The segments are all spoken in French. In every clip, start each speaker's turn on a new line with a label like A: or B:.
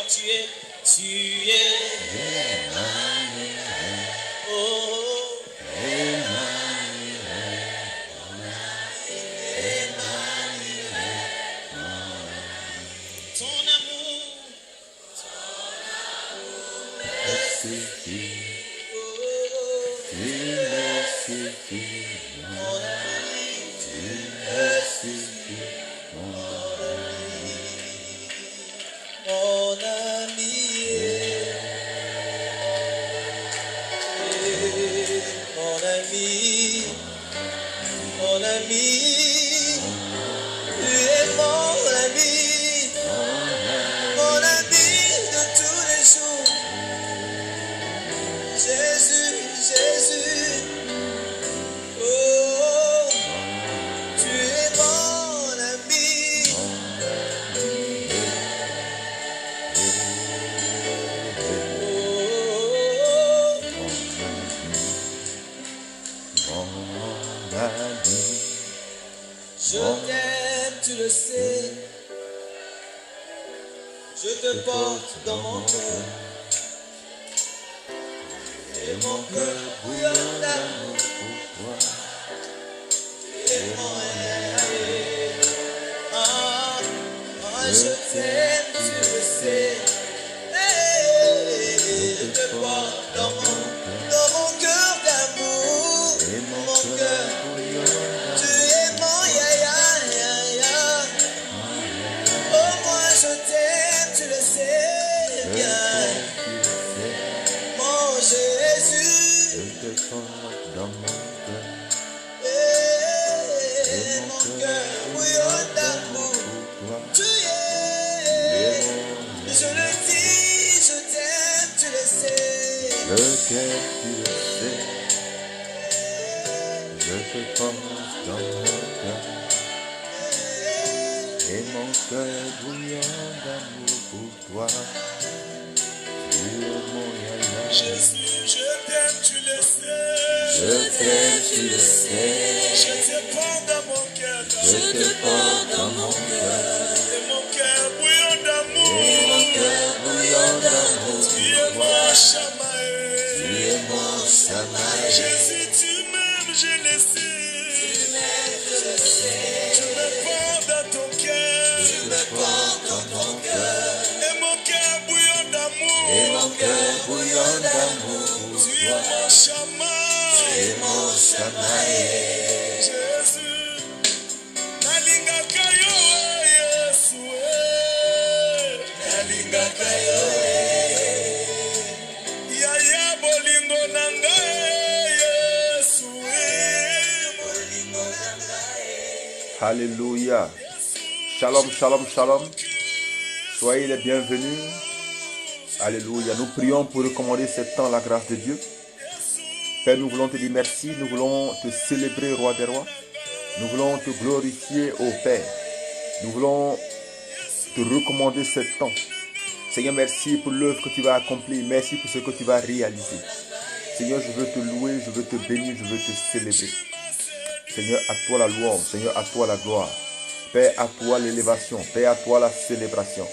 A: tu es. Oh, ton amour mon ami, mon ami, mon ami, tu es mon ami de tous les jours. Jésus, Jésus, oh, tu es mon ami. Je t'aime, tu le sais. Je te porte dans mon cœur. Et mon cœur bouillonne d'amour pour toi. Tu es mon ami. Ah, je t'aime, tu le sais. Hey, je te porte dans mon cœur d'amour. Et mon cœur bouillonne. Tu es mon ya. Oh, moi je t'aime, tu le sais bien. Mon Jésus,
B: Je te porte dans mon cœur.
A: et mon cœur bouillonne d'amour.
B: Pour toi.
A: Tu es, je le dis, je t'aime, tu le sais.
B: Je t'aime, tu le sais. Je te porte dans mon cœur. Et mon cœur bouillonne d'amour pour toi. Tu es mon yaya.
A: Jésus, je t'aime, tu le sais.
B: Je t'aime, tu le sais.
A: Je te porte dans mon cœur.
B: Je te porte dans mon cœur.
A: Et mon cœur bouillonne d'amour.
B: Et mon cœur bouillonne d'amour
A: Tu es
B: pour
A: mon
B: toi.
A: chamaï.
B: Tu es mon Samaï.
A: Jésus, tu m'aimes, je le sais. Tu me portes dans ton cœur.
B: Je te porte dans ton cœur.
A: Et mon cœur bouillonne d'amour.
B: Et mon cœur bouillonne d'amour pour
A: Tu es
B: toi.
A: mon chamaï.
B: Et mon Samaï.
A: Jésus, nalingaka yo Yesu, nalingaka yo yaya bolingo na ngai Yesu, bolingo na ngai.
B: Alléluia. Shalom, shalom, shalom. Soyez les bienvenus. Alléluia. Nous prions pour recommander ce temps à la grâce de Dieu. Père, nous voulons te dire merci. Nous voulons te célébrer, Roi des rois. Nous voulons te glorifier, ô Père. Nous voulons te recommander ce temps. Seigneur, merci pour l'œuvre que tu vas accomplir. Merci pour ce que tu vas réaliser. Seigneur, je veux te louer, je veux te bénir, je veux te célébrer. Seigneur, à toi la louange. Seigneur, à toi la gloire. Père, à toi l'élévation. Père, à toi la célébration.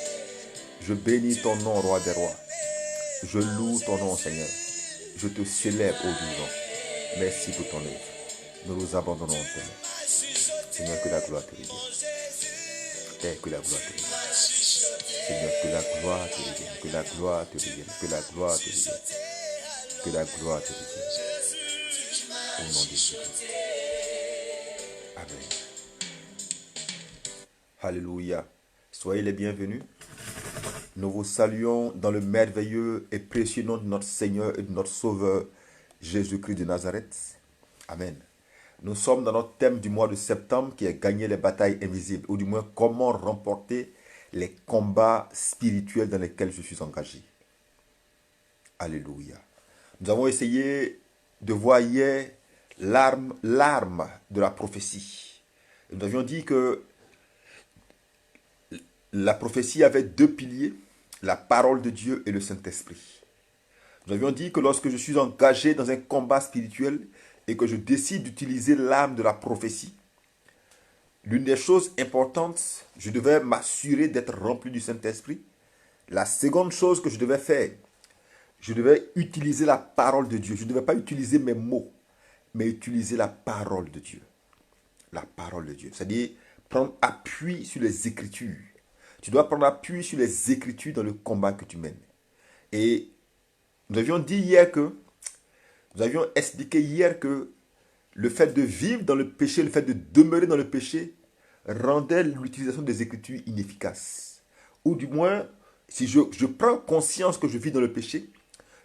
B: Je bénis ton nom, Roi des rois. Je loue ton nom, Seigneur. Je te célèbre, ô vivant. Merci pour ton œuvre. Nous nous abandonnons en tes mains. Seigneur, que la gloire te revienne. Père, que la gloire te revienne. Seigneur, que la gloire te revienne. Que la gloire te revienne. Que la gloire te revienne. Que la gloire te revienne. Au nom de Jésus. Amen. Alléluia. Soyez les bienvenus. Nous vous saluons dans le merveilleux et précieux nom de notre Seigneur et de notre Sauveur, Jésus-Christ de Nazareth. Amen. Nous sommes dans notre thème du mois de septembre qui est gagner les batailles invisibles, ou du moins comment remporter les combats spirituels dans lesquels je suis engagé. Alléluia. Nous avons essayé de voir hier l'arme de la prophétie. Nous avions dit que la prophétie avait deux piliers, la parole de Dieu et le Saint-Esprit. Nous avions dit que lorsque je suis engagé dans un combat spirituel et que je décide d'utiliser l'arme de la prophétie, l'une des choses importantes, je devais m'assurer d'être rempli du Saint-Esprit, La seconde chose que je devais faire, je devais utiliser la parole de Dieu. Je ne devais pas utiliser mes mots, mais utiliser la parole de Dieu. La parole de Dieu. C'est-à-dire prendre appui sur les Écritures. Tu dois prendre appui sur les Écritures dans le combat que tu mènes. Et nous avions dit hier que, nous avions expliqué hier que le fait de vivre dans le péché, le fait de demeurer dans le péché, rendait l'utilisation des Écritures inefficace. Ou du moins, si je prends conscience que je vis dans le péché,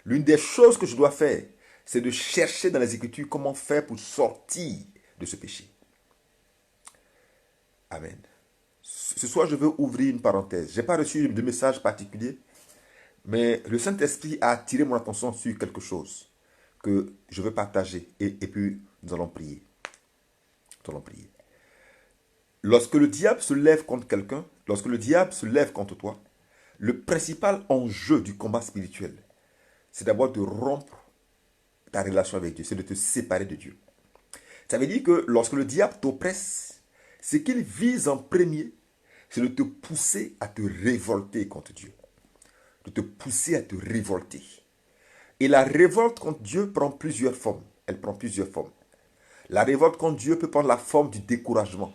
B: l'une des choses que je dois faire, c'est de chercher dans les Écritures comment faire pour sortir de ce péché. Amen. Ce soir, je veux ouvrir une parenthèse. Je n'ai pas reçu de message particulier, mais le Saint-Esprit a attiré mon attention sur quelque chose que je veux partager. Et puis, nous allons prier. Nous allons prier. Lorsque le diable se lève contre quelqu'un, lorsque le diable se lève contre toi, le principal enjeu du combat spirituel, c'est d'abord de rompre ta relation avec Dieu, c'est de te séparer de Dieu. Ça veut dire que lorsque le diable t'oppresse, ce qu'il vise en premier, c'est de te pousser à te révolter contre Dieu. De te pousser à te révolter. Et la révolte contre Dieu prend plusieurs formes. Elle prend plusieurs formes. La révolte contre Dieu peut prendre la forme du découragement.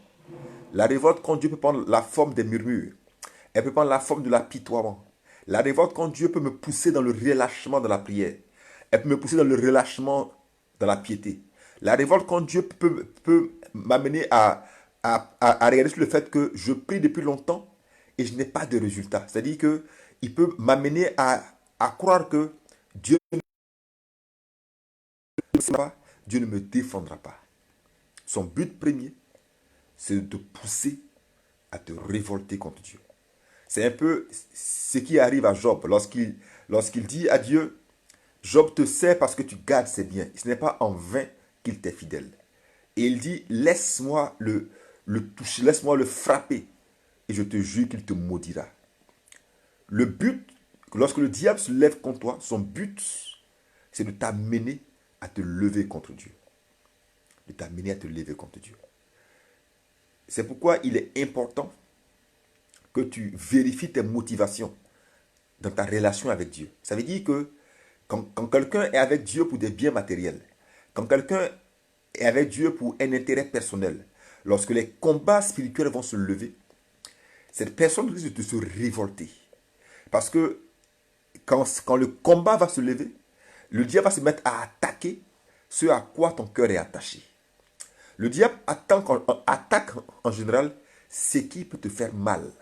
B: La révolte contre Dieu peut prendre la forme des murmures. Elle peut prendre la forme de l'apitoiement. La révolte contre Dieu peut me pousser dans le relâchement de la prière. Elle peut me pousser dans le relâchement de la piété. La révolte contre Dieu peut m'amener à regarder sur le fait que je prie depuis longtemps et je n'ai pas de résultat. C'est-à-dire qu'il peut m'amener à croire que Dieu ne me défendra pas, Dieu ne me défendra pas. Son but premier, c'est de te pousser à te révolter contre Dieu. C'est un peu ce qui arrive à Job lorsqu'il dit à Dieu, Job te sert parce que tu gardes ses biens. Ce n'est pas en vain qu'il t'est fidèle. Et il dit, laisse-moi le toucher, laisse-moi le frapper, et je te jure qu'il te maudira. Le but, lorsque le diable se lève contre toi, son but, c'est de t'amener à te lever contre Dieu. De t'amener à te lever contre Dieu. C'est pourquoi il est important que tu vérifies tes motivations dans ta relation avec Dieu. Ça veut dire que quand quelqu'un est avec Dieu pour des biens matériels, quand quelqu'un est avec Dieu pour un intérêt personnel, lorsque les combats spirituels vont se lever, cette personne risque de se révolter. Parce que quand le combat va se lever, le diable va se mettre à attaquer ce à quoi ton cœur est attaché. Le diable attaque en général ce qui peut te faire mal.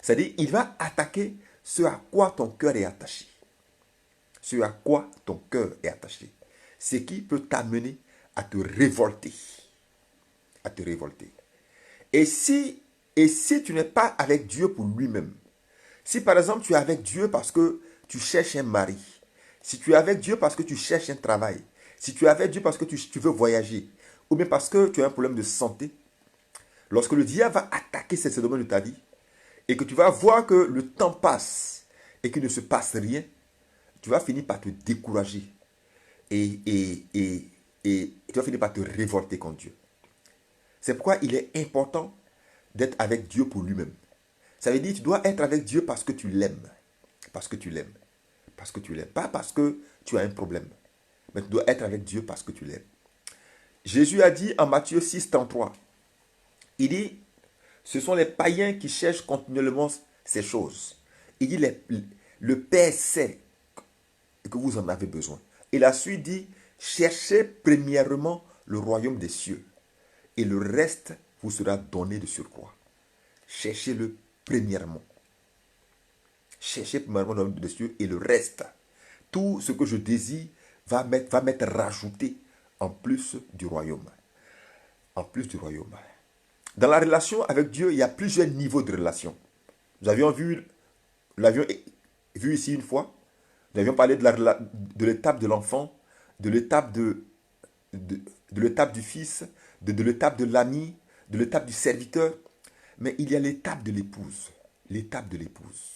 B: C'est-à-dire, il va attaquer ce à quoi ton cœur est attaché. Ce à quoi ton cœur est attaché. Ce qui peut t'amener à te révolter. À te révolter. Et si tu n'es pas avec Dieu pour lui-même, si par exemple tu es avec Dieu parce que tu cherches un mari, si tu es avec Dieu parce que tu cherches un travail, si tu es avec Dieu parce que tu veux voyager, ou bien parce que tu as un problème de santé, lorsque le diable va attaquer ces domaines de ta vie, et que tu vas voir que le temps passe et qu'il ne se passe rien, tu vas finir par te décourager. Et tu vas finir par te révolter contre Dieu. C'est pourquoi il est important d'être avec Dieu pour lui-même. Ça veut dire que tu dois être avec Dieu parce que tu l'aimes. Parce que tu l'aimes. Parce que tu l'aimes. Pas parce que tu as un problème. Mais tu dois être avec Dieu parce que tu l'aimes. Jésus a dit en Matthieu 6, 33, il dit, ce sont les païens qui cherchent continuellement ces choses. Il dit, le Père sait que vous en avez besoin. Et la suite dit, cherchez premièrement le royaume des cieux. Et le reste vous sera donné de surcroît. Cherchez-le premièrement. Cherchez premièrement le royaume des cieux et le reste. Tout ce que je désire va m'être rajouté en plus du royaume. En plus du royaume. Dans la relation avec Dieu, il y a plusieurs niveaux de relation. Nous l'avions vu ici une fois. Nous avions parlé de l'étape de l'enfant, de l'étape de l'étape du fils, de l'étape de l'ami, de l'étape du serviteur. Mais il y a l'étape de l'épouse. L'étape de l'épouse.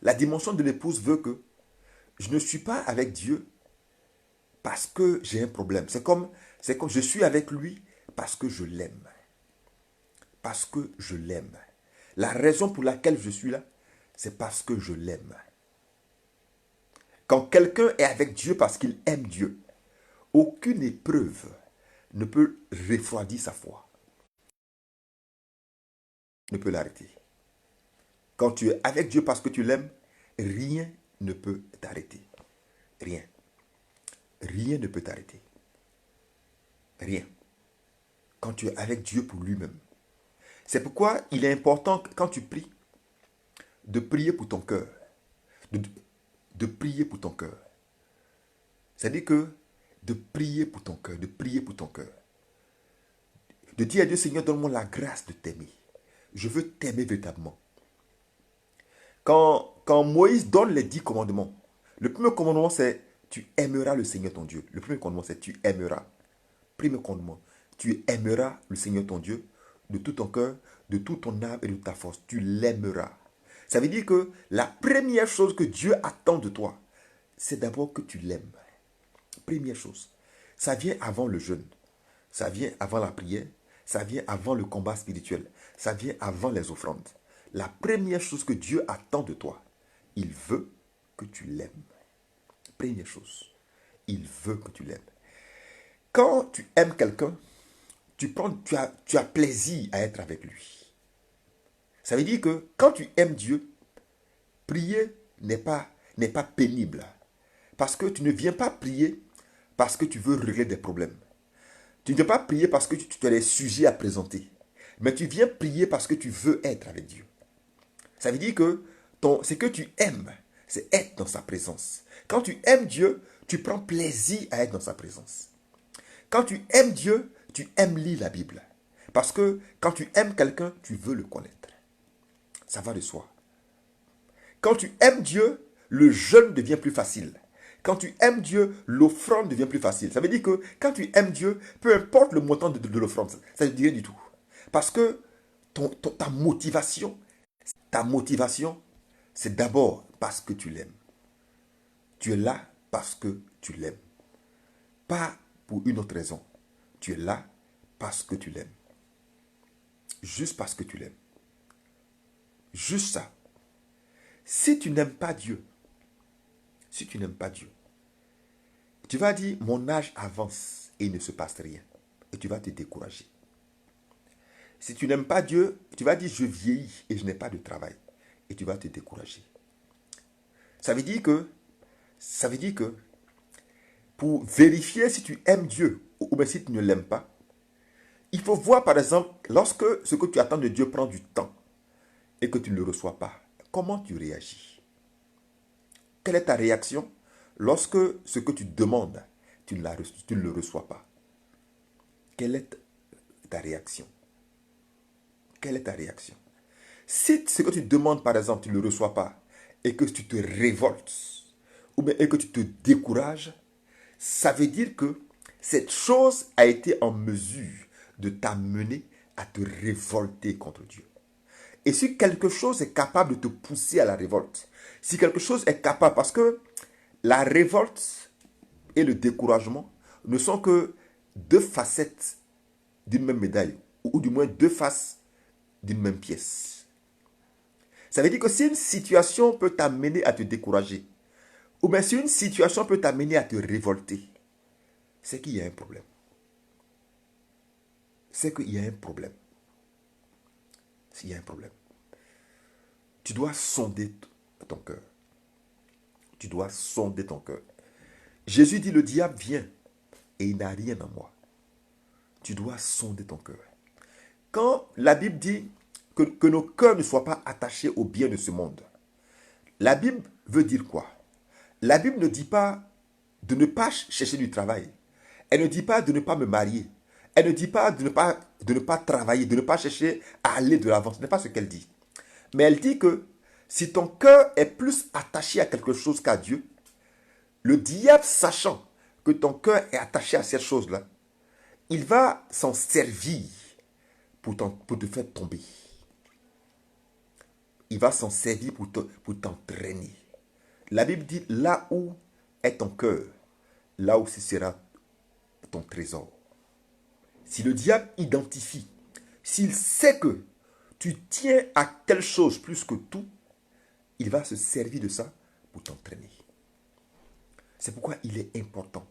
B: La dimension de l'épouse veut que je ne suis pas avec Dieu parce que j'ai un problème. C'est comme je suis avec lui parce que je l'aime. Parce que je l'aime. La raison pour laquelle je suis là, c'est parce que je l'aime. Quand quelqu'un est avec Dieu parce qu'il aime Dieu, aucune épreuve ne peut refroidir sa foi, ne peut l'arrêter. Quand tu es avec Dieu parce que tu l'aimes, rien ne peut t'arrêter. Rien. Rien ne peut t'arrêter. Rien. Quand tu es avec Dieu pour lui-même. C'est pourquoi il est important, quand tu pries, de prier pour ton cœur. De prier pour ton cœur. C'est-à-dire que de prier pour ton cœur, de prier pour ton cœur. De dire à Dieu, Seigneur, donne-moi la grâce de t'aimer. Je veux t'aimer véritablement. Quand Moïse donne les 10 commandements, le premier commandement c'est tu aimeras le Seigneur ton Dieu. Le premier commandement c'est tu aimeras. Premier commandement, tu aimeras le Seigneur ton Dieu de tout ton cœur, de toute ton âme et de ta force. Tu l'aimeras. Ça veut dire que la première chose que Dieu attend de toi, c'est d'abord que tu l'aimes. Première chose. Ça vient avant le jeûne. Ça vient avant la prière. Ça vient avant le combat spirituel. Ça vient avant les offrandes. La première chose que Dieu attend de toi, il veut que tu l'aimes. Première chose, il veut que tu l'aimes. Quand tu aimes quelqu'un, tu as plaisir à être avec lui. Ça veut dire que quand tu aimes Dieu, prier n'est pas pénible. Parce que tu ne viens pas prier parce que tu veux régler des problèmes. Tu ne viens pas prier parce que tu as des sujets à présenter. Mais tu viens prier parce que tu veux être avec Dieu. Ça veut dire que ce que tu aimes, c'est être dans sa présence. Quand tu aimes Dieu, tu prends plaisir à être dans sa présence. Quand tu aimes Dieu, tu aimes lire la Bible. Parce que quand tu aimes quelqu'un, tu veux le connaître. Ça va de soi. Quand tu aimes Dieu, le jeûne devient plus facile. Quand tu aimes Dieu, l'offrande devient plus facile. Ça veut dire que quand tu aimes Dieu, peu importe le montant de l'offrande, ça ne dit rien du tout. Parce que ta motivation, c'est d'abord parce que tu l'aimes. Tu es là parce que tu l'aimes. Pas pour une autre raison. Tu es là parce que tu l'aimes. Juste parce que tu l'aimes. Juste ça. Si tu n'aimes pas Dieu, tu vas dire, mon âge avance et il ne se passe rien. Et tu vas te décourager. Si tu n'aimes pas Dieu, tu vas dire, je vieillis et je n'ai pas de travail. Et tu vas te décourager. Ça veut dire que pour vérifier si tu aimes Dieu ou bien si tu ne l'aimes pas, il faut voir par exemple, lorsque ce que tu attends de Dieu prend du temps et que tu ne le reçois pas, comment tu réagis? Quelle est ta réaction lorsque ce que tu demandes, tu ne le reçois pas? Quelle est ta réaction? Quelle est ta réaction? Si ce que tu demandes, par exemple, tu ne le reçois pas et que tu te révoltes ou bien et que tu te décourages, ça veut dire que cette chose a été en mesure de t'amener à te révolter contre Dieu. Et si quelque chose est capable de te pousser à la révolte, si quelque chose est capable, parce que la révolte et le découragement ne sont que deux facettes d'une même médaille, ou du moins deux faces d'une même pièce. Ça veut dire que si une situation peut t'amener à te décourager, ou bien si une situation peut t'amener à te révolter, c'est qu'il y a un problème. C'est qu'il y a un problème. S'il y a un problème. Tu dois sonder ton cœur. Tu dois sonder ton cœur. Jésus dit, le diable vient et il n'a rien en moi. Tu dois sonder ton cœur. Quand la Bible dit que nos cœurs ne soient pas attachés aux biens de ce monde, la Bible veut dire quoi? La Bible ne dit pas de ne pas chercher du travail. Elle ne dit pas de ne pas me marier. Elle ne dit pas de ne pas travailler, de ne pas chercher à aller de l'avant. Ce n'est pas ce qu'elle dit. Mais elle dit que si ton cœur est plus attaché à quelque chose qu'à Dieu, le diable, sachant que ton cœur est attaché à cette chose-là, il va s'en servir pour te faire tomber. Il va s'en servir pour t'entraîner. La Bible dit, là où est ton cœur, là aussi sera ton trésor. Si le diable identifie, s'il sait que tu tiens à quelque chose plus que tout, il va se servir de ça pour t'entraîner. C'est pourquoi il est important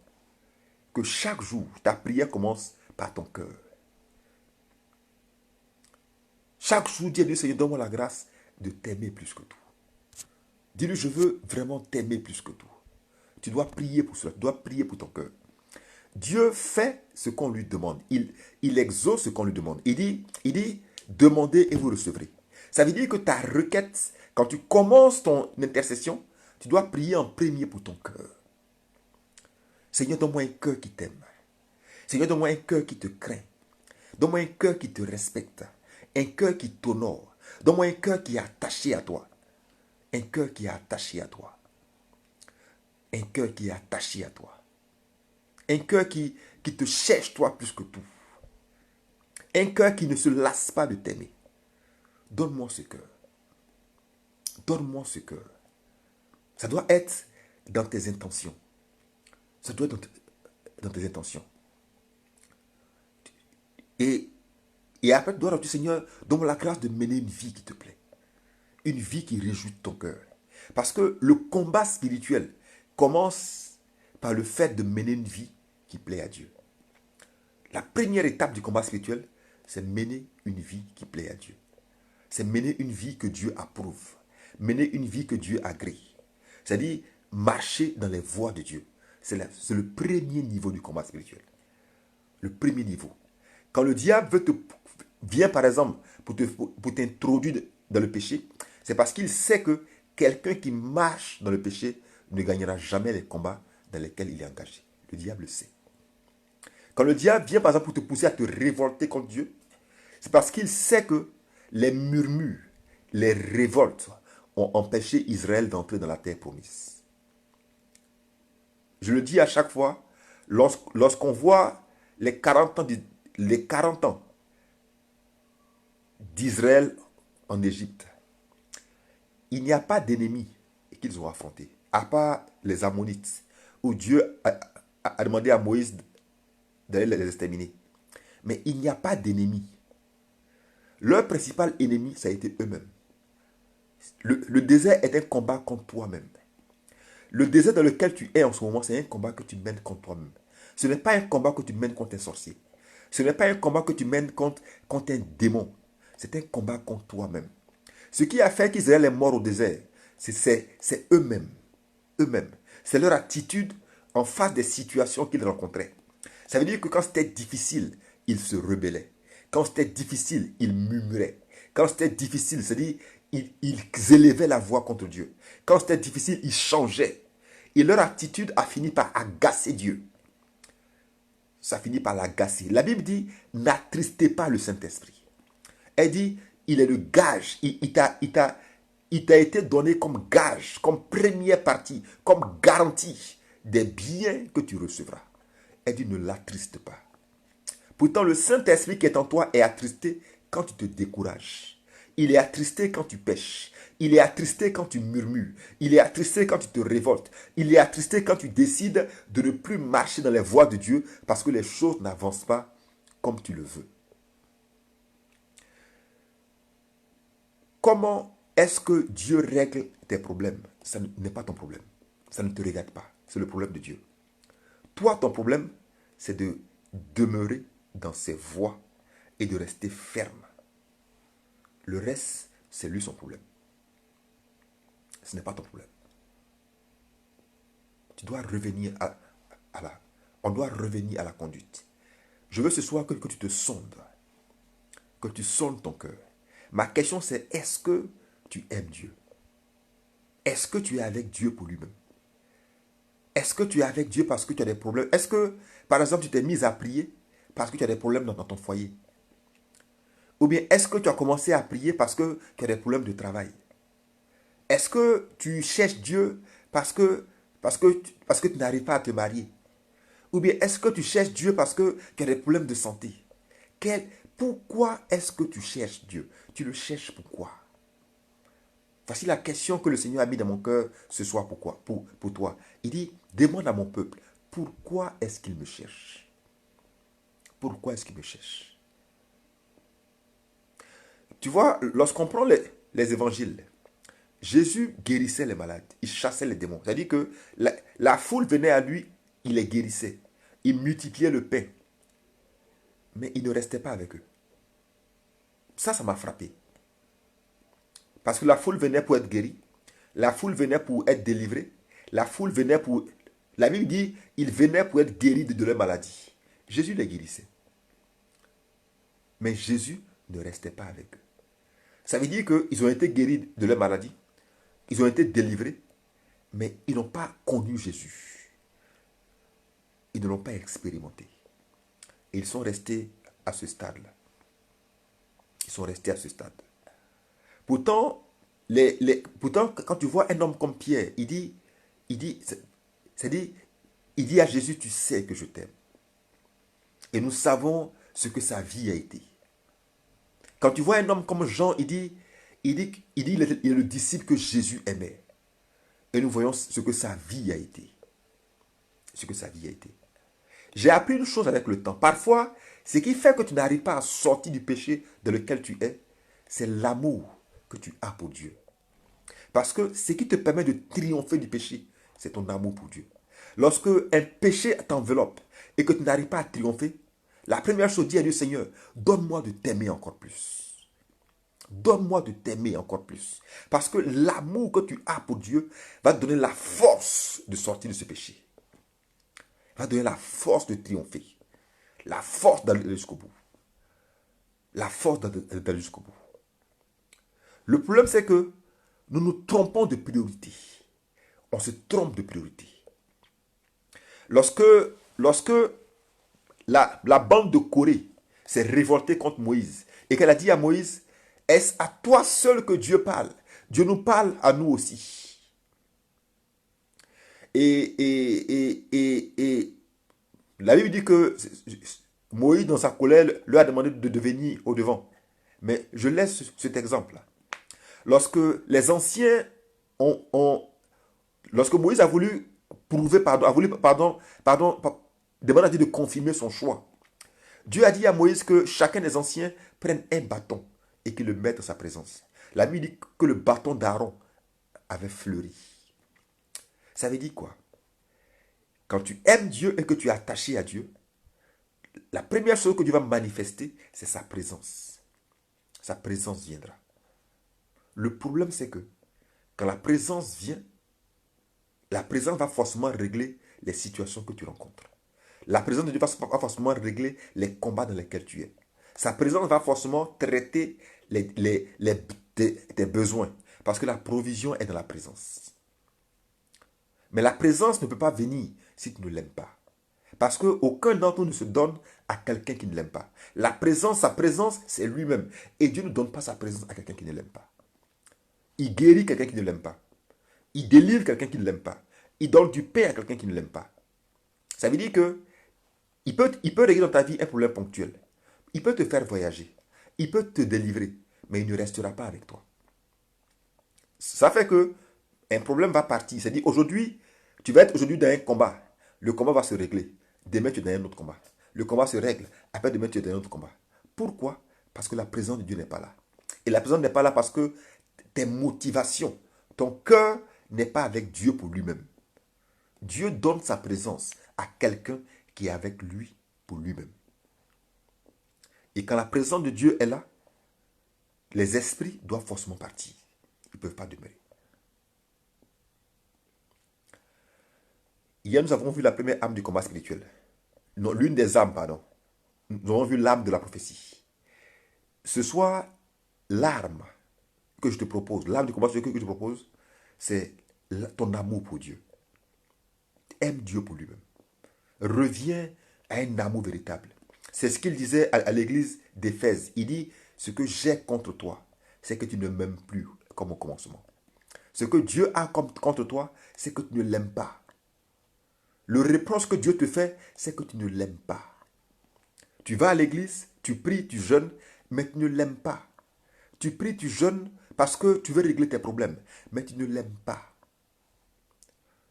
B: que chaque jour, ta prière commence par ton cœur. Chaque jour, dis à Dieu, Seigneur, donne-moi la grâce de t'aimer plus que tout. Dis-lui, je veux vraiment t'aimer plus que tout. Tu dois prier pour cela, tu dois prier pour ton cœur. Dieu fait ce qu'on lui demande. Il exauce ce qu'on lui demande. Il dit, demandez et vous recevrez. Ça veut dire que ta requête, quand tu commences ton intercession, tu dois prier en premier pour ton cœur. Seigneur, donne-moi un cœur qui t'aime. Seigneur, donne-moi un cœur qui te craint. Donne-moi un cœur qui te respecte. Un cœur qui t'honore. Donne-moi un cœur qui est attaché à toi. Un cœur qui est attaché à toi. Un cœur qui est attaché à toi. Un cœur qui te cherche toi plus que tout. Un cœur qui ne se lasse pas de t'aimer. Donne-moi ce cœur. Donne-moi ce cœur. Ça doit être dans tes intentions. Ça doit être dans tes intentions. Et après, tu dois dire, Seigneur, donne-moi la grâce de mener une vie qui te plaît. Une vie qui réjouit ton cœur. Parce que le combat spirituel commence par le fait de mener une vie qui plaît à Dieu. La première étape du combat spirituel, c'est mener une vie qui plaît à Dieu. C'est mener une vie que Dieu approuve. Mener une vie que Dieu agrée. C'est-à-dire marcher dans les voies de Dieu. C'est le premier niveau du combat spirituel. Le premier niveau. Quand le diable vient par exemple pour t'introduire dans le péché, c'est parce qu'il sait que quelqu'un qui marche dans le péché ne gagnera jamais les combats dans lesquels il est engagé. Le diable le sait. Quand le diable vient par exemple pour te pousser à te révolter contre Dieu, c'est parce qu'il sait que les murmures, les révoltes ont empêché Israël d'entrer dans la terre promise. Je le dis à chaque fois, lorsqu'on voit les 40 ans d'Israël en Égypte, il n'y a pas d'ennemis qu'ils ont affrontés, à part les Ammonites, où Dieu a demandé à Moïse d'aller les exterminer. Mais il n'y a pas d'ennemis. Leur principal ennemi, ça a été eux-mêmes. Le désert est un combat contre toi-même. Le désert dans lequel tu es en ce moment, c'est un combat que tu mènes contre toi-même. Ce n'est pas un combat que tu mènes contre un sorcier. Ce n'est pas un combat que tu mènes contre un démon. C'est un combat contre toi-même. Ce qui a fait qu'Israël est mort au désert, c'est eux-mêmes. Eux-mêmes. C'est leur attitude en face des situations qu'ils rencontraient. Ça veut dire que quand c'était difficile, ils se rebellaient. Quand c'était difficile, ils murmuraient. Quand c'était difficile, c'est-à-dire ils élevaient la voix contre Dieu. Quand c'était difficile, ils changeaient. Et leur attitude a fini par agacer Dieu. Ça finit par l'agacer. La Bible dit, n'attristez pas le Saint-Esprit. Elle dit, il est le gage. Il t'a été donné comme gage, comme première partie, comme garantie des biens que tu recevras. Elle dit, ne l'attriste pas. Pourtant, le Saint-Esprit qui est en toi est attristé quand tu te décourages. Il est attristé quand tu pèches. Il est attristé quand tu murmures. Il est attristé quand tu te révoltes. Il est attristé quand tu décides de ne plus marcher dans les voies de Dieu parce que les choses n'avancent pas comme tu le veux. Comment est-ce que Dieu règle tes problèmes? Ça n'est pas ton problème. Ça ne te regarde pas. C'est le problème de Dieu. Toi, ton problème, c'est de demeurer dans ses voies et de rester ferme. Le reste, c'est lui son problème. Ce n'est pas ton problème. Tu dois revenir on doit revenir à la conduite. Je veux ce soir que tu te sondes. Que tu sondes ton cœur. Ma question c'est, est-ce que tu aimes Dieu? Est-ce que tu es avec Dieu pour lui-même? Est-ce que tu es avec Dieu parce que tu as des problèmes? Est-ce que, par exemple, tu t'es mis à prier parce que tu as des problèmes dans ton foyer? Ou bien est-ce que tu as commencé à prier parce que tu as des problèmes de travail? Est-ce que tu cherches Dieu parce que tu n'arrives pas à te marier? Ou bien est-ce que tu cherches Dieu parce que tu as des problèmes de santé? Pourquoi est-ce que tu cherches Dieu? Tu le cherches pourquoi? Voici la question que le Seigneur a mis dans mon cœur ce soir. Pourquoi? Pour toi. Il dit, demande à mon peuple, pourquoi est-ce qu'il me cherche? Pourquoi est-ce qu'il me cherche? Tu vois, lorsqu'on prend les évangiles, Jésus guérissait les malades, il chassait les démons. C'est-à-dire que la foule venait à lui, il les guérissait. Il multipliait le pain, mais il ne restait pas avec eux. Ça m'a frappé. Parce que la foule venait pour être guérie, la foule venait pour être délivrée, la foule venait pour... La Bible dit, ils venaient pour être guéris de leur maladie. Jésus les guérissait. Mais Jésus ne restait pas avec eux. Ça veut dire qu'ils ont été guéris de leur maladie, ils ont été délivrés, mais ils n'ont pas connu Jésus. Ils ne l'ont pas expérimenté. Et ils sont restés à ce stade-là. Ils sont restés à ce stade. Pourtant, pourtant, quand tu vois un homme comme Pierre, c'est-à-dire, il dit à Jésus, tu sais que je t'aime. Et nous savons ce que sa vie a été. Quand tu vois un homme comme Jean, il est le disciple que Jésus aimait. Et nous voyons ce que sa vie a été. Ce que sa vie a été. J'ai appris une chose avec le temps. Parfois, ce qui fait que tu n'arrives pas à sortir du péché dans lequel tu es, c'est l'amour que tu as pour Dieu. Parce que ce qui te permet de triompher du péché, c'est ton amour pour Dieu. Lorsque un péché t'enveloppe et que tu n'arrives pas à triompher, la première chose, dis à Dieu, Seigneur, donne-moi de t'aimer encore plus. Donne-moi de t'aimer encore plus. Parce que l'amour que tu as pour Dieu va te donner la force de sortir de ce péché. Va te donner la force de triompher. La force d'aller jusqu'au bout. La force d'aller jusqu'au bout. Le problème, c'est que nous nous trompons de priorité. On se trompe de priorité. Lorsque la bande de Corée s'est révoltée contre Moïse et qu'elle a dit à Moïse, est-ce à toi seul que Dieu parle? Dieu nous parle à nous aussi. Et la Bible dit que Moïse, dans sa colère, lui a demandé de devenir au devant. Mais je laisse cet exemple-là. Lorsque les anciens lorsque Moïse a voulu prouver demander à Dieu de confirmer son choix. Dieu a dit à Moïse que chacun des anciens prenne un bâton et qu'il le mette dans sa présence. La Bible dit que le bâton d'Aaron avait fleuri. Ça veut dire quoi? Quand tu aimes Dieu et que tu es attaché à Dieu, la première chose que Dieu va manifester, c'est sa présence. Sa présence viendra. Le problème, c'est que quand la présence vient, la présence va forcément régler les situations que tu rencontres. La présence de Dieu va forcément régler les combats dans lesquels tu es. Sa présence va forcément traiter tes besoins. Parce que la provision est dans la présence. Mais la présence ne peut pas venir si tu ne l'aimes pas. Parce qu'aucun d'entre nous ne se donne à quelqu'un qui ne l'aime pas. Sa présence, c'est lui-même. Et Dieu ne donne pas sa présence à quelqu'un qui ne l'aime pas. Il guérit quelqu'un qui ne l'aime pas. Il délivre quelqu'un qui ne l'aime pas. Il donne du pain à quelqu'un qui ne l'aime pas. Ça veut dire que il peut régler dans ta vie un problème ponctuel. Il peut te faire voyager. Il peut te délivrer. Mais il ne restera pas avec toi. Ça fait que un problème va partir. C'est-à-dire aujourd'hui, tu vas être aujourd'hui dans un combat. Le combat va se régler. Demain, tu es dans un autre combat. Le combat se règle. Après, demain, tu es dans un autre combat. Pourquoi? Parce que la présence de Dieu n'est pas là. Et la présence n'est pas là parce que tes motivations, ton cœur n'est pas avec Dieu pour lui-même. Dieu donne sa présence à quelqu'un qui est avec lui pour lui-même. Et quand la présence de Dieu est là, les esprits doivent forcément partir. Ils ne peuvent pas demeurer. Hier, nous avons vu la première âme du combat spirituel. Non, l'une des âmes, pardon. Nous avons vu l'âme de la prophétie. Ce soir, l'arme que je te propose, l'arme du combat spirituel que je te propose, c'est ton amour pour Dieu. Aime Dieu pour lui-même. Reviens à un amour véritable. C'est ce qu'il disait à l'église d'Éphèse. Il dit, ce que j'ai contre toi, c'est que tu ne m'aimes plus comme au commencement. Ce que Dieu a contre toi, c'est que tu ne l'aimes pas. Le reproche que Dieu te fait, c'est que tu ne l'aimes pas. Tu vas à l'église, tu pries, tu jeûnes, mais tu ne l'aimes pas. Tu pries, tu jeûnes parce que tu veux régler tes problèmes, mais tu ne l'aimes pas.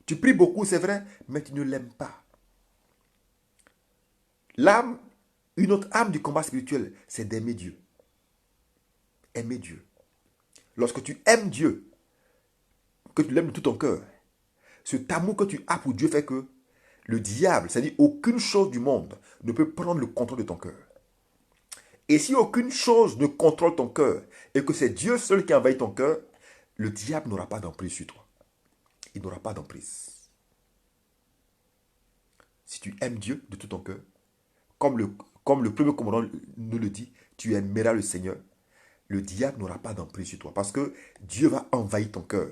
B: Tu pries beaucoup, c'est vrai, mais tu ne l'aimes pas. L'âme, une autre âme du combat spirituel, c'est d'aimer Dieu. aimer Dieu. Lorsque tu aimes Dieu, que tu l'aimes de tout ton cœur, cet amour que tu as pour Dieu fait que le diable, c'est-à-dire aucune chose du monde, ne peut prendre le contrôle de ton cœur. Et si aucune chose ne contrôle ton cœur et que c'est Dieu seul qui envahit ton cœur, le diable n'aura pas d'emprise sur toi. Il n'aura pas d'emprise. Si tu aimes Dieu de tout ton cœur, comme le premier commandant nous le dit, tu aimeras le Seigneur, le diable n'aura pas d'emprise sur toi parce que Dieu va envahir ton cœur.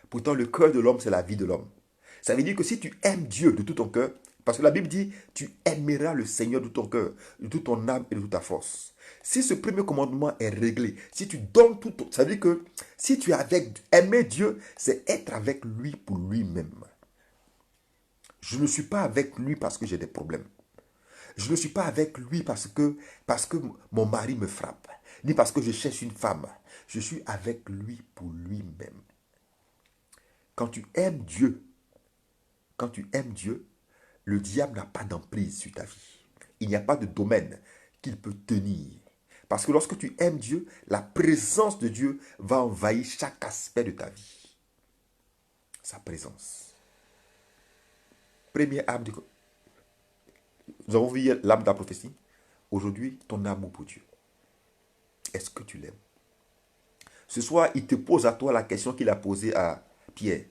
B: Pourtant, le cœur de l'homme, c'est la vie de l'homme. Ça veut dire que si tu aimes Dieu de tout ton cœur, parce que la Bible dit, tu aimeras le Seigneur de ton cœur, de toute ton âme et de toute ta force. Si ce premier commandement est réglé, si tu donnes tout, ça veut dire que si tu es avec, aimer Dieu, c'est être avec lui pour lui-même. Je ne suis pas avec lui parce que j'ai des problèmes. Je ne suis pas avec lui parce que mon mari me frappe, ni parce que je cherche une femme. Je suis avec lui pour lui-même. Quand tu aimes Dieu, le diable n'a pas d'emprise sur ta vie. Il n'y a pas de domaine qu'il peut tenir. Parce que lorsque tu aimes Dieu, la présence de Dieu va envahir chaque aspect de ta vie. Sa présence. Première âme. Nous avons vu l'âme de la prophétie. Aujourd'hui, ton amour pour Dieu. Est-ce que tu l'aimes? Ce soir, il te pose à toi la question qu'il a posée à Pierre.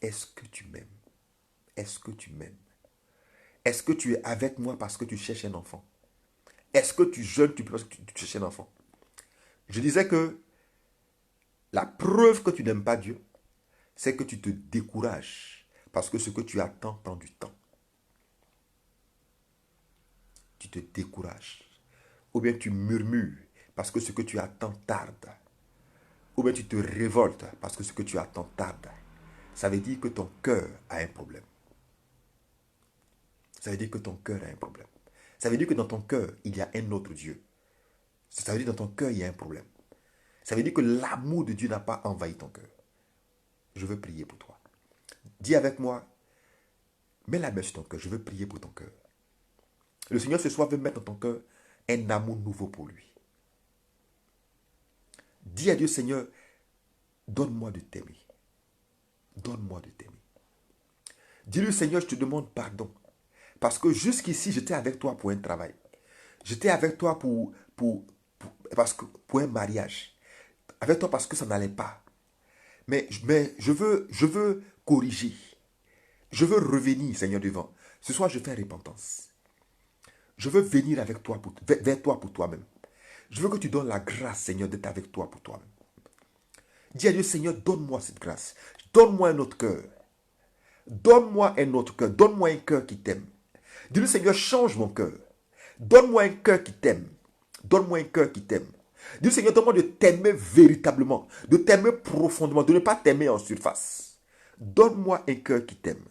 B: Est-ce que tu m'aimes? Est-ce que tu m'aimes? Est-ce que tu es avec moi parce que tu cherches un enfant? Est-ce que tu jeûnes parce que tu cherches un enfant? Je disais que la preuve que tu n'aimes pas Dieu, c'est que tu te décourages parce que ce que tu attends prend du temps. Tu te décourages. Ou bien tu murmures parce que ce que tu attends tarde. Ou bien tu te révoltes parce que ce que tu attends tarde. Ça veut dire que ton cœur a un problème. Ça veut dire que ton cœur a un problème. Ça veut dire que dans ton cœur, il y a un autre Dieu. Ça veut dire que dans ton cœur, il y a un problème. Ça veut dire que l'amour de Dieu n'a pas envahi ton cœur. Je veux prier pour toi. Dis avec moi, mets la main sur ton cœur, je veux prier pour ton cœur. Le Seigneur ce soir veut mettre dans ton cœur un amour nouveau pour lui. Dis à Dieu, Seigneur, donne-moi de t'aimer. Donne-moi de t'aimer. Dis-lui, Seigneur, je te demande pardon. Parce que jusqu'ici, j'étais avec toi pour un travail. J'étais avec toi pour un mariage. Avec toi parce que ça n'allait pas. Mais je veux corriger. Je veux revenir, Seigneur, devant. Ce soir, je fais repentance. Je veux venir avec toi vers toi pour toi-même. Je veux que tu donnes la grâce, Seigneur, d'être avec toi pour toi-même. Dis à Dieu, Seigneur, donne-moi cette grâce. Donne-moi un autre cœur. Donne-moi un autre cœur. Donne-moi un cœur qui t'aime. Dis-le, Seigneur, change mon cœur. Donne-moi un cœur qui t'aime. Donne-moi un cœur qui t'aime. Dis-le, Seigneur, donne-moi de t'aimer véritablement, de t'aimer profondément, de ne pas t'aimer en surface. Donne-moi un cœur qui t'aime.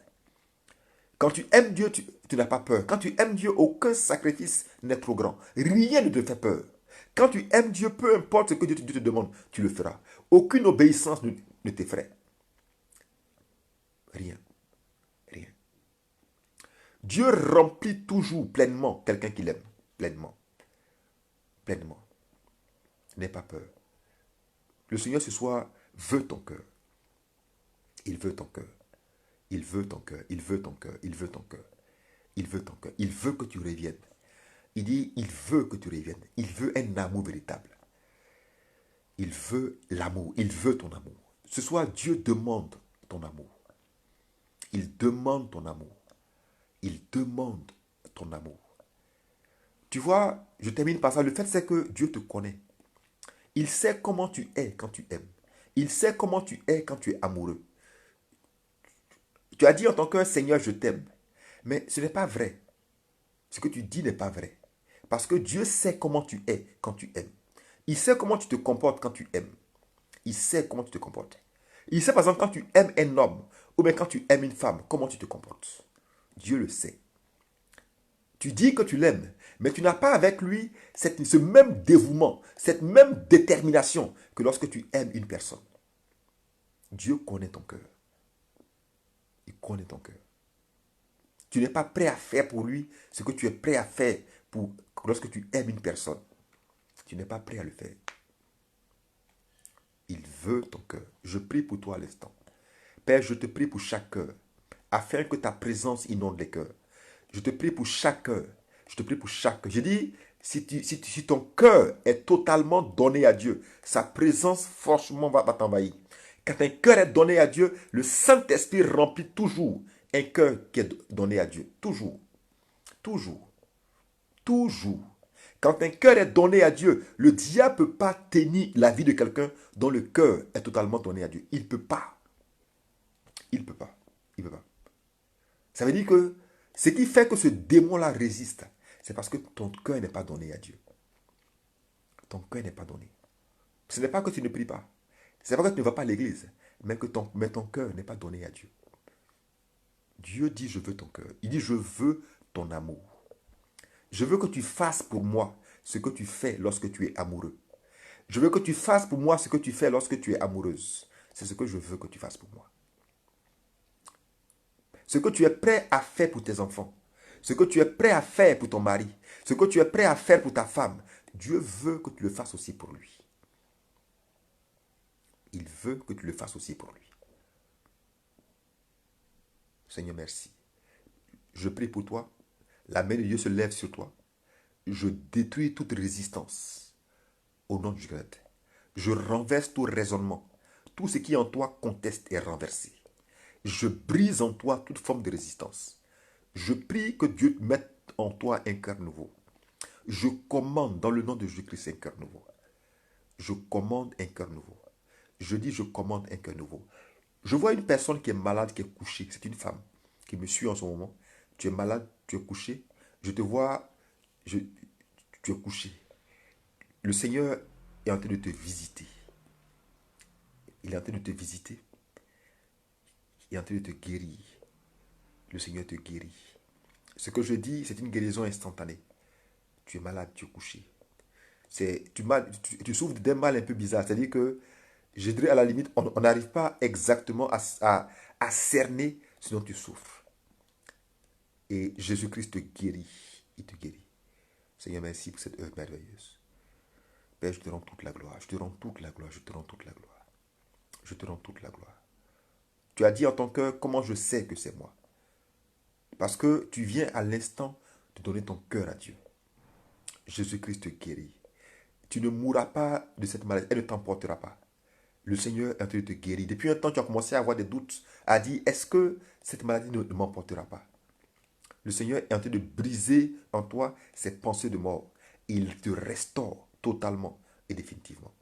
B: Quand tu aimes Dieu, tu n'as pas peur. Quand tu aimes Dieu, aucun sacrifice n'est trop grand. Rien ne te fait peur. Quand tu aimes Dieu, peu importe ce que Dieu te demande, tu le feras. Aucune obéissance ne t'effraie. Rien. Rien. Dieu remplit toujours pleinement quelqu'un qu'il aime. Pleinement. Pleinement. N'aie pas peur. Le Seigneur ce soir veut ton cœur. Il veut ton cœur. Il veut ton cœur. Il veut ton cœur. Il veut ton cœur. Il veut ton cœur. Il veut que tu reviennes. Il dit, il veut que tu reviennes. Il veut un amour véritable. Il veut l'amour. Il veut ton amour. Ce soir, Dieu demande ton amour. Il demande ton amour. Il demande ton amour. Tu vois, je termine par ça. Le fait, c'est que Dieu te connaît. Il sait comment tu es quand tu aimes. Il sait comment tu es quand tu es amoureux. Tu as dit en ton cœur, Seigneur, je t'aime. Mais ce n'est pas vrai. Ce que tu dis n'est pas vrai. Parce que Dieu sait comment tu es quand tu aimes. Il sait comment tu te comportes quand tu aimes. Il sait comment tu te comportes. Il sait par exemple quand tu aimes un homme ou bien quand tu aimes une femme, comment tu te comportes. Dieu le sait. Tu dis que tu l'aimes, mais tu n'as pas avec lui ce même dévouement, cette même détermination que lorsque tu aimes une personne. Dieu connaît ton cœur. Il connaît ton cœur. Tu n'es pas prêt à faire pour lui ce que tu es prêt à faire lorsque tu aimes une personne. Tu n'es pas prêt à le faire. Il veut ton cœur. Je prie pour toi à l'instant. Père, je te prie pour chaque cœur, afin que ta présence inonde les cœurs. Je te prie pour chaque cœur. Je te prie pour chaque cœur. Je dis, si ton cœur est totalement donné à Dieu, sa présence franchement va t'envahir. Quand un cœur est donné à Dieu, le Saint-Esprit remplit toujours un cœur qui est donné à Dieu. Toujours. Toujours. Toujours. Quand un cœur est donné à Dieu, le diable ne peut pas tenir la vie de quelqu'un dont le cœur est totalement donné à Dieu. Il ne peut pas. Il ne peut pas. Il ne peut pas. Ça veut dire que ce qui fait que ce démon-là résiste, c'est parce que ton cœur n'est pas donné à Dieu. Ton cœur n'est pas donné. Ce n'est pas que tu ne pries pas. Ce n'est pas que tu ne vas pas à l'église, mais que ton cœur n'est pas donné à Dieu. Dieu dit, je veux ton cœur. Il dit, je veux ton amour. Je veux que tu fasses pour moi ce que tu fais lorsque tu es amoureux. Je veux que tu fasses pour moi ce que tu fais lorsque tu es amoureuse. C'est ce que je veux que tu fasses pour moi. Ce que tu es prêt à faire pour tes enfants. Ce que tu es prêt à faire pour ton mari. Ce que tu es prêt à faire pour ta femme. Dieu veut que tu le fasses aussi pour lui. Il veut que tu le fasses aussi pour lui. Seigneur, merci. Je prie pour toi. La main de Dieu se lève sur toi. Je détruis toute résistance au nom du Christ. Je renverse tout raisonnement. Tout ce qui en toi conteste est renversé. Je brise en toi toute forme de résistance. Je prie que Dieu mette en toi un cœur nouveau. Je commande dans le nom de Jésus-Christ un cœur nouveau. Je commande un cœur nouveau. Je dis je commande un cœur nouveau. Je vois une personne qui est malade, qui est couchée. C'est une femme qui me suit en ce moment. Tu es malade, tu es couché. Je te vois, tu es couché. Le Seigneur est en train de te visiter. Il est en train de te visiter. Il est en train de te guérir. Le Seigneur te guérit. Ce que je dis, c'est une guérison instantanée. Tu es malade, tu es couché. Tu souffres d'un mal un peu bizarre. C'est-à-dire que, je dirais à la limite, on n'arrive pas exactement à cerner ce dont tu souffres. Et Jésus-Christ te guérit. Il te guérit. Seigneur, merci pour cette œuvre merveilleuse. Père, je te rends toute la gloire. Je te rends toute la gloire. Je te rends toute la gloire. Je te rends toute la gloire. Tu as dit en ton cœur, comment je sais que c'est moi? Parce que tu viens à l'instant de donner ton cœur à Dieu. Jésus-Christ te guérit. Tu ne mourras pas de cette maladie. Elle ne t'emportera pas. Le Seigneur est en train de te guérir. Depuis un temps, tu as commencé à avoir des doutes, à dire, est-ce que cette maladie ne m'emportera pas? Le Seigneur est en train de briser en toi ces pensées de mort. Il te restaure totalement et définitivement.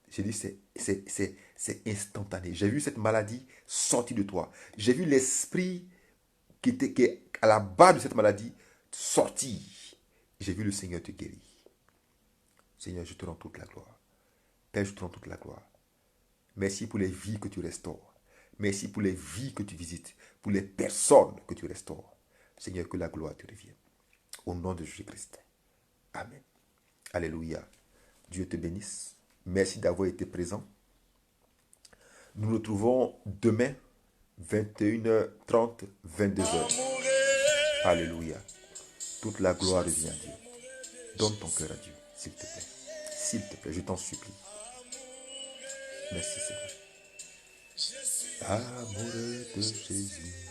B: J'ai dit, c'est instantané. J'ai vu cette maladie sortir de toi. J'ai vu l'esprit qui est à la base de cette maladie sortir. J'ai vu le Seigneur te guérir. Seigneur, je te rends toute la gloire. Père, je te rends toute la gloire. Merci pour les vies que tu restaures. Merci pour les vies que tu visites. Pour les personnes que tu restaures. Seigneur, que la gloire te revienne. Au nom de Jésus-Christ. Amen. Alléluia. Dieu te bénisse. Merci d'avoir été présent. Nous nous retrouvons demain, 21h30, 22h. Alléluia. Toute la gloire revient à Dieu. Donne ton cœur à Dieu, s'il te plaît. S'il te plaît, je t'en supplie. Merci Seigneur. Amoureux de Jésus.